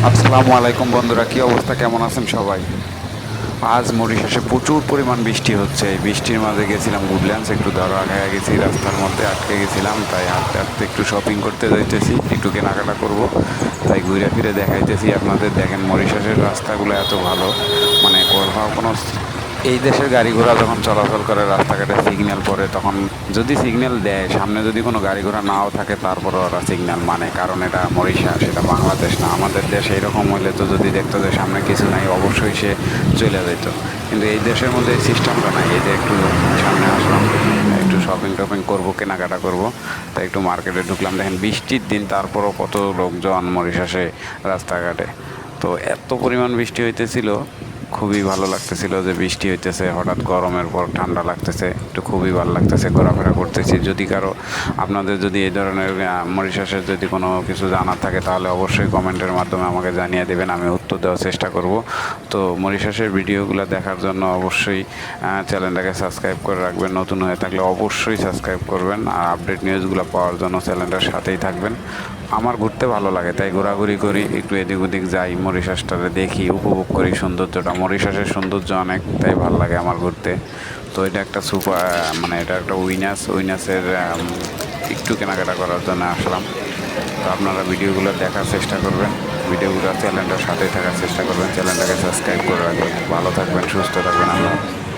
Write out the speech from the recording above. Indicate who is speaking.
Speaker 1: আসসালামু আলাইকুম বন্ধুরা, কি অবস্থা, কেমন আছেন সবাই? আজ মরিশাসে প্রচুর পরিমাণ বৃষ্টি হচ্ছে। এই বৃষ্টির মাঝে গেছিলাম গুডল্যান্ডস, একটু ধরা খেয়ে গেছি, রাস্তার মধ্যে আটকে গেছিলাম, তাই হাঁটতে হাঁটতে একটু শপিং করতে যাইতেছি, একটু কেনাকাটা করব। তাই ঘুরে ফিরে দেখাইতেছি আপনাদের। দেখেন মরিশাসের রাস্তাগুলো এত ভালো, মানে কোথাও কোনো এই দেশের গাড়ি ঘোড়া যখন চলাচল করে রাস্তাঘাটে সিগন্যাল পড়ে, তখন যদি সিগন্যাল দেয়, সামনে যদি কোনো গাড়ি ঘোড়া নাও থাকে, তারপরে ওরা সিগন্যাল মানে, কারণ এটা মরিশাস, সেটা বাংলাদেশ না। আমাদের দেশ এইরকম হইলে তো যদি দেখতো যে সামনে কিছু নাই, অবশ্যই সে চলে যেত। কিন্তু এই দেশের মধ্যে এই সিস্টেমটা নাই। এই যে একটু সামনে আসলাম, একটু শপিং টপিং করবো, কেনাকাটা করব, তাই একটু মার্কেটে ঢুকলাম। দেখেন বৃষ্টির দিন, তারপরও কত লোকজন মরিশাসে রাস্তাঘাটে। তো এত পরিমাণ বৃষ্টি হইতেছিল, খুবই ভালো লাগতেছিল যে বৃষ্টি হইতেছে, হঠাৎ গরমের পর ঠান্ডা লাগতেছে, একটু খুবই ভালো লাগতেছে, ঘোরাফেরা করতেছি। যদি কারো আপনাদের যদি এই ধরনের মরিশাসের যদি কোনো কিছু জানার থাকে, তাহলে অবশ্যই কমেন্টের মাধ্যমে আমাকে জানিয়ে দেবেন, আমি উত্তর দেওয়ার চেষ্টা করব। তো মরিশাসের ভিডিওগুলো দেখার জন্য অবশ্যই চ্যানেলটাকে সাবস্ক্রাইব করে রাখবেন। নতুন হয়ে থাকলে অবশ্যই সাবস্ক্রাইব করবেন, আর আপডেট নিউজগুলো পাওয়ার জন্য চ্যানেলটার সাথেই থাকবেন। আমার ঘুরতে ভালো লাগে, তাই ঘোরাঘুরি করি, একটু এদিক ওদিক যাই, মরিশাসটারে দেখি, উপভোগ করি সৌন্দর্যটা। মরিশাসের সৌন্দর্য অনেক, তাই ভালো লাগে আমার ঘুরতে। তো এটা একটা সুপার, মানে এটা একটা উইনাসের একটু কেনাকাটা করার জন্য আসলাম। তো আপনারা ভিডিওগুলো দেখার চেষ্টা করবেন, ভিডিওগুলো চ্যানেলটার সাথেই থাকার চেষ্টা করবেন, চ্যানেলটাকে সাবস্ক্রাইব করে রাখবেন। ভালো থাকবেন, সুস্থ থাকবেন। আল্লাহ হাফেজ।